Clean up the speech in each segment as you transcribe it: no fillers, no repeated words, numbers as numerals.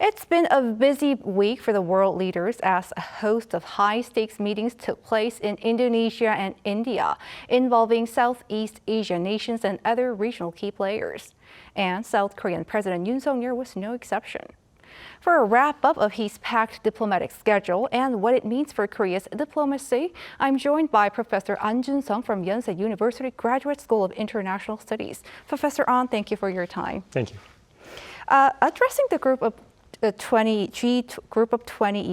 It's been a busy week for the world leaders as a host of high-stakes meetings took place in Indonesia and India, involving Southeast Asian nations and other regional key players. And South Korean President Yoon was no exception. For a wrap-up of his packed diplomatic schedule and what it means for Korea's diplomacy, I'm joined by Professor An Junseong from Yonsei University Graduate School of International Studies. Professor An, thank you for your time. Thank you. Addressing the group of 20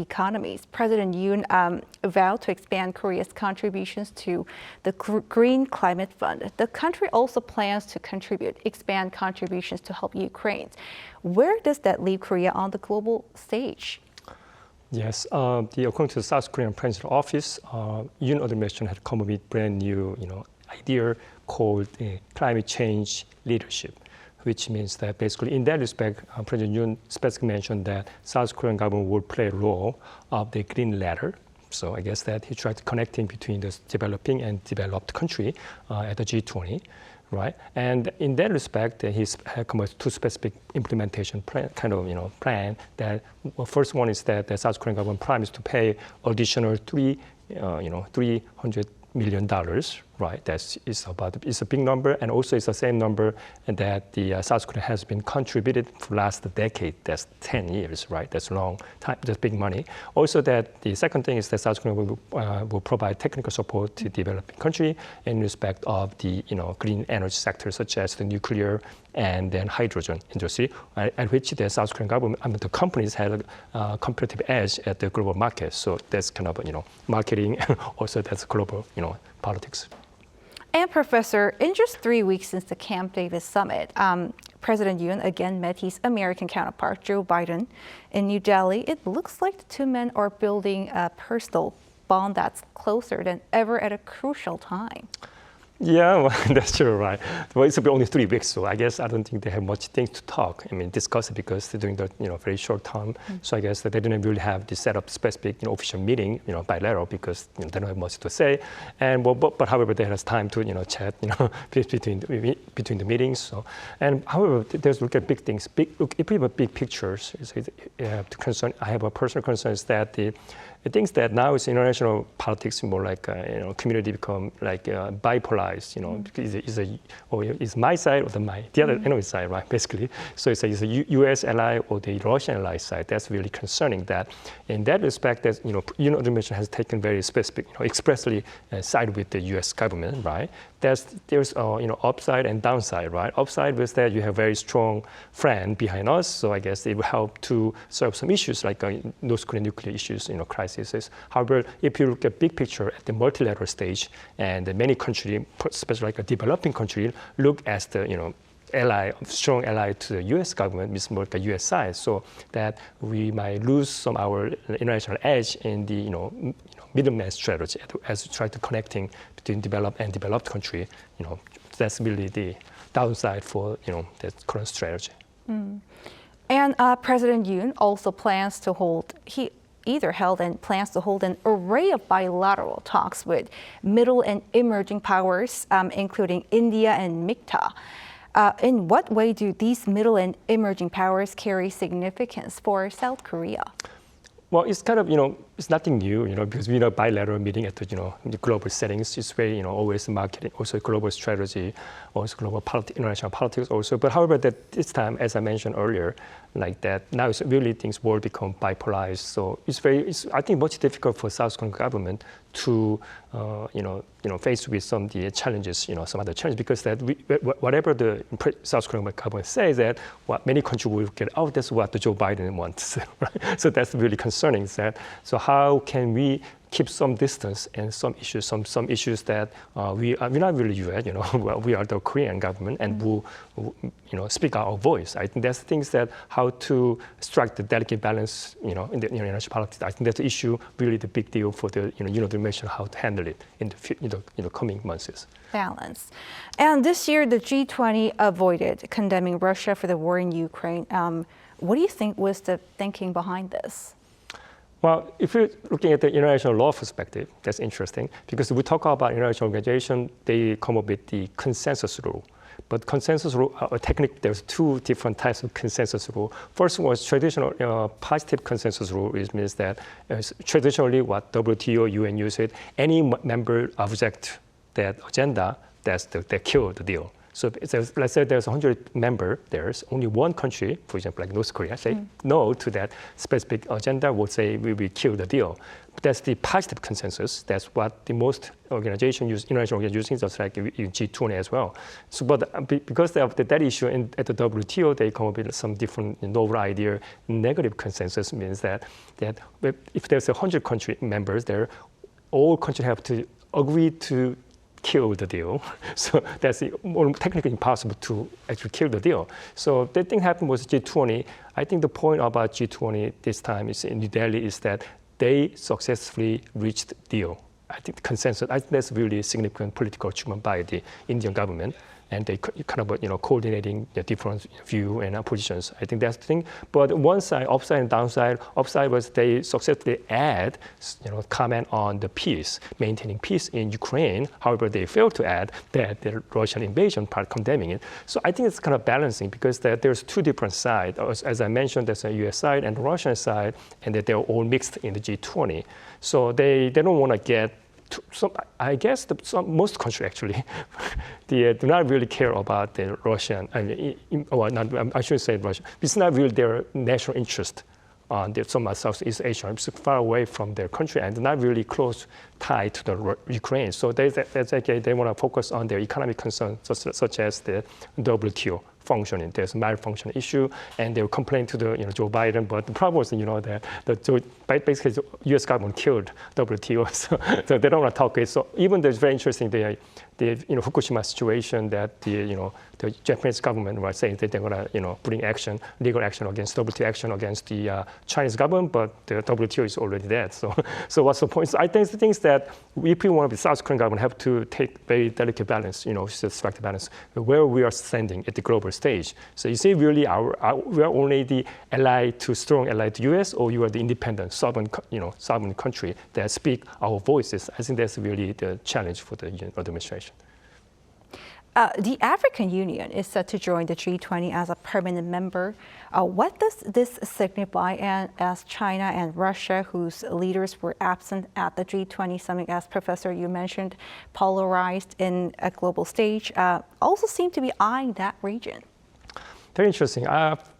economies, President Yoon vowed to expand Korea's contributions to the Green Climate Fund. The country also plans to expand contributions to help Ukraine. Where does that leave Korea on the global stage? Yes, according to the South Korean President's office, Yoon administration had come up with brand new, idea called climate change leadership, which means that basically in that respect, President Yoon specifically mentioned that South Korean government will play a role of the green ladder. So I guess that he tried connecting between the developing and developed country at the G20, right? And in that respect, he's come with two specific implementation plan, plan that first one is that the South Korean government promised to pay additional $300 million, right? It's a big number, and also it's the same number that the South Korea has been contributed for last decade. That's 10 years, right? That's a long time. That's big money. Also, that the second thing is that South Korea will provide technical support to developing country in respect of the green energy sector, such as the nuclear and then hydrogen industry, at which the South Korean government, the companies had a competitive edge at the global market. So that's kind of marketing. Also, that's global politics. And Professor, in just 3 weeks since the Camp David summit, President Yoon again met his American counterpart, Joe Biden, in New Delhi. It looks like the two men are building a personal bond that's closer than ever at a crucial time. Yeah, well, that's true, right? Well, it's only 3 weeks, so I guess I don't think they have much things to talk. Discuss it because they're doing the very short time. So I guess that they didn't really have the set up specific official meeting, bilateral, because they don't have much to say. And but however, they had time to chat, between the meetings. So and however, there's look at big things, big pictures. I have a personal concern is that the things that now is international politics more like community become like bipolarized. Is my side or the other enemy side, right? Basically, so it's a U.S. ally or the Russian ally side. That's really concerning. That in that respect, that the administration has taken very specific, expressly side with the U.S. government, right? There's upside and downside, right? Upside was that you have very strong friend behind us, so I guess it will help to solve some issues like North Korean nuclear issues, crises. However, if you look at big picture at the multilateral stage, and many countries, especially like a developing country, look as the strong ally to the U.S. government, means more like a U.S. side, so that we might lose some of our international edge in the middleman strategy as we try to connecting between developed country. That's really the downside for the current strategy. And President Yoon also plans to hold. He either held and plans to hold an array of bilateral talks with middle and emerging powers, including India and MICTA. In what way do these middle and emerging powers carry significance for South Korea? Well, it's kind of, it's nothing new, because we know bilateral meeting at the global settings is very, always marketing, also global strategy, also global international politics also. But however, that this time, as I mentioned earlier, like that now it's really things will become bipolarized. So it's I think much difficult for South Korean government to, face with some of the challenges, some other challenges, because that whatever the South Korean government says that what many countries will get out, that's what the Joe Biden wants, right? So that's really concerning. So how can we keep some distance and some issues that we're not really U.S. We are the Korean government and who speak our voice. I think that's things that how to strike the delicate balance, in the international politics. I think that's the issue, really the big deal for the the administration how to handle it in the coming months. Balance. And this year, the G20 avoided condemning Russia for the war in Ukraine. What do you think was the thinking behind this? Well, if you're looking at the international law perspective, that's interesting because we talk about international organization, they come up with the consensus rule. But consensus rule, technically, there's two different types of consensus rule. First was traditional positive consensus rule, which means that traditionally what WTO, UN use it, any member object that agenda, they kill the deal. So let's say there's 100 members, there's only one country, for example, like North Korea, say no to that specific agenda, would say we will kill the deal. But that's the positive consensus. That's what the most organizations use, international organizations, just like in G20 as well. So, but because of that issue at the WTO, they come up with some different novel idea. Negative consensus means that if there's 100 country members there, all countries have to agree to kill the deal. So that's technically impossible to actually kill the deal. So that thing happened with G20. I think the point about G20 this time is in New Delhi is that they successfully reached deal. I think consensus, I think that's really significant political achievement by the Indian government. And they kind of coordinating the different view and positions. I think that's the thing. But one side, upside and downside. Upside was they successfully add, comment on the peace, maintaining peace in Ukraine. However, they failed to add that the Russian invasion part, condemning it. So I think it's kind of balancing because there's two different sides. As I mentioned, there's a U.S. side and the Russian side, and that they're all mixed in the G20. So they don't want to get. I guess most countries actually, they do not really care about the Russian. I shouldn't say Russia. It's not really their national interest on some Southeast Asia. It's far away from their country and not really close tied to the Ukraine. So they want to focus on their economic concerns, such as the WTO functioning. There's a malfunction issue, and they will complain to the Joe Biden. But the problem is, that basically the U.S. government killed WTO, so they don't want to talk it. So even though it's very interesting, the Fukushima situation that the Japanese government was saying that they're going to bring action, legal action against WTO, action against the Chinese government, but the WTO is already dead. So what's the point? So I think the things that if we want the South Korean government have to take very delicate balance, strike the balance where we are standing at the global stage. So you see, really, we are only the strong ally to U.S., or you are the independent sovereign country that speak our voices. I think that's really the challenge for the administration. The African Union is set to join the G20 as a permanent member. What does this signify as China and Russia, whose leaders were absent at the G20 summit, as Professor, you mentioned, polarized in a global stage, also seem to be eyeing that region? Very interesting.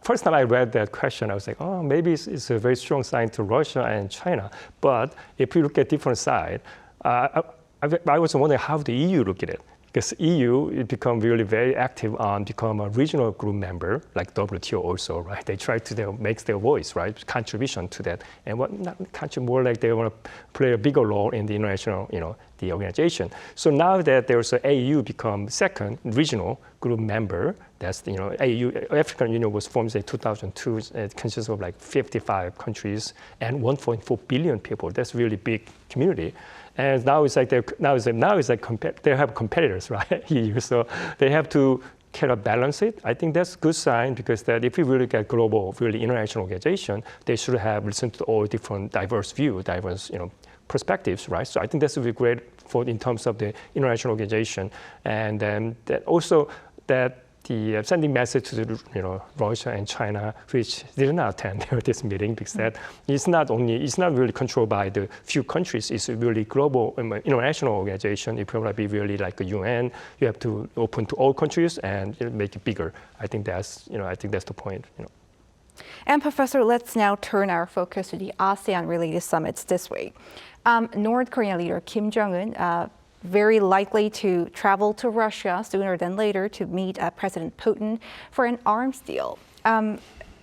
First time I read that question, I was like, oh, maybe it's a very strong sign to Russia and China. But if you look at different side, I was wondering how the EU look at it. Because EU become really very active on become a regional group member, like WTO also, right? They try to make their voice, right? Contribution to that. And more like they want to play a bigger role in the international, the organization. So now that there's an AU become second regional group member, that's, AU, African Union was formed in 2002. It consists of like 55 countries and 1.4 billion people. That's a really big community. And now it's like they have competitors, right? EU, so they have to kind of balance it. I think that's a good sign because that if we really get global, really international organization, they should have listened to all different diverse views, diverse perspectives, right? So I think that's really great in terms of the international organization, and then that also that. The sending message to the Russia and China, which did not attend this meeting, because that it's not really controlled by the few countries. It's a really global international organization. If you want to be really like a UN, you have to open to all countries and make it bigger. I think that's the point. And Professor, let's now turn our focus to the ASEAN-related summits this week. North Korean leader Kim Jong-un very likely to travel to Russia sooner than later to meet President Putin for an arms deal.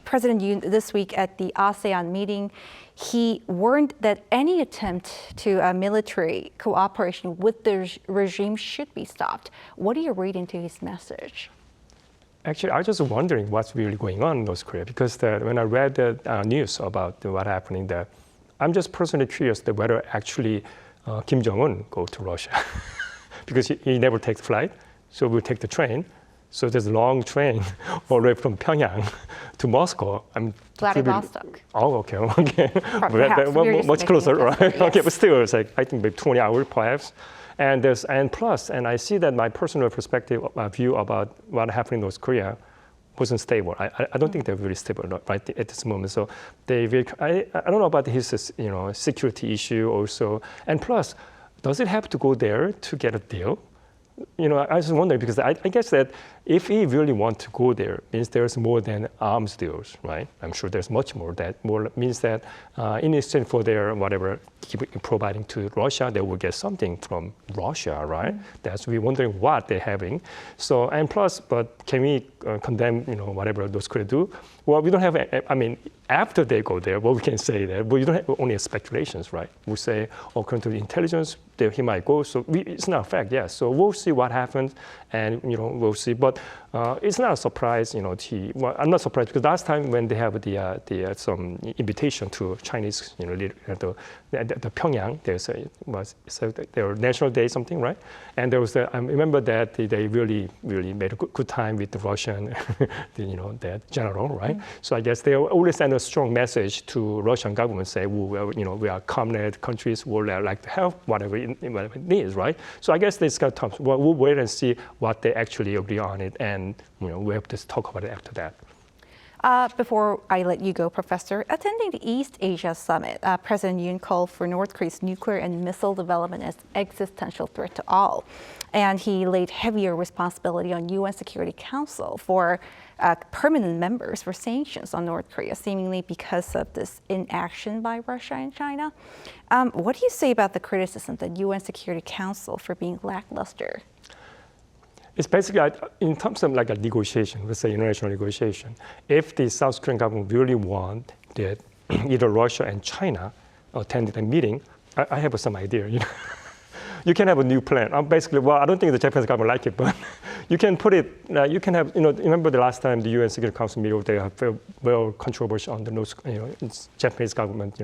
President Yoon, this week at the ASEAN meeting, he warned that any attempt to military cooperation with the regime should be stopped. What do you read into his message? Actually, I was just wondering what's really going on in North Korea, because when I read the news about what happening there, I'm just personally curious whether actually Kim Jong-un go to Russia because he never takes flight, so we'll take the train. So there's a long train all the way from Pyongyang to Moscow. Vladivostok. Oh, okay. Perhaps, much closer, right? Yes. Okay, but still, it's like I think maybe 20 hours perhaps. And plus, and I see that my personal perspective, view about what happened in North Korea wasn't stable. I don't think they're very stable right at this moment. So I don't know about his security issue also. And plus, does it have to go there to get a deal? I was wondering because I guess that if he really want to go there, means there's more than arms deals, right? I'm sure there's much more. That more means that in exchange for their whatever keep providing to Russia, they will get something from Russia, right? That's we're wondering what they're having. So and plus, but can we condemn whatever those could do? Well, we don't have. I mean, after they go there, well, we can say that, but you don't have only speculations, right? We say, according to the intelligence, he might go. So it's not a fact, yes. So we'll see what happens, and we'll see. But it's not a surprise, well, I'm not surprised because last time when they have the some invitation to Chinese, the Pyongyang, there's their national day something, right? And there was I remember that they really made a good time with the Russian, that general, right? So I guess they always send a strong message to Russian government, say, we are communist countries, would like to help whatever it needs, right? So I guess this kind of time, we'll wait and see what they actually agree on it, and we have to talk about it after that. Before I let you go, Professor, attending the East Asia Summit, President Yoon called for North Korea's nuclear and missile development as existential threat to all. And he laid heavier responsibility on UN Security Council for permanent members for sanctions on North Korea, seemingly because of this inaction by Russia and China. What do you say about the criticism that UN Security Council for being lackluster? It's basically in terms of like a negotiation, let's say international negotiation. If the South Korean government really want that either Russia and China attend the meeting, I have some idea. You can have a new plan. Basically, well, I don't think the Japanese government like it, but you can put it. You can have. Remember the last time the UN Security Council meeting, they have very controversial on the North, Japanese government,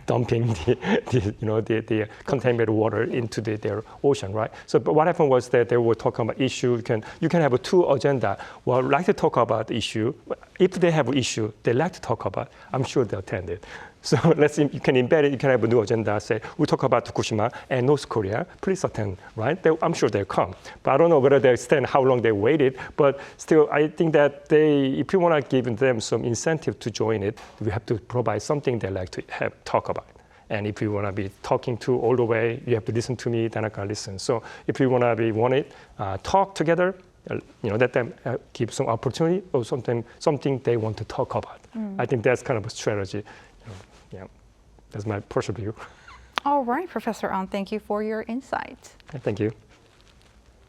dumping the contaminated water into their ocean, right? So, but what happened was that they were talking about issue. You can have a two agenda. Well, like to talk about the issue. If they have an issue, they like to talk about. I'm sure they'll attend it. So you can embed it. You can have a new agenda. Say we talk about Fukushima and North Korea. Please attend, right? I'm sure they'll come. But I don't know whether they stand, how long they waited. But still, I think that if you want to give them some incentive to join it, we have to provide something they like to talk about. And if you want to be talking to all the way, you have to listen to me. Then I can listen. So if you want to talk together. Let them give some opportunity or something they want to talk about. I think that's kind of a strategy. Yeah, that's my personal view. All right, Professor An, thank you for your insight. Thank you.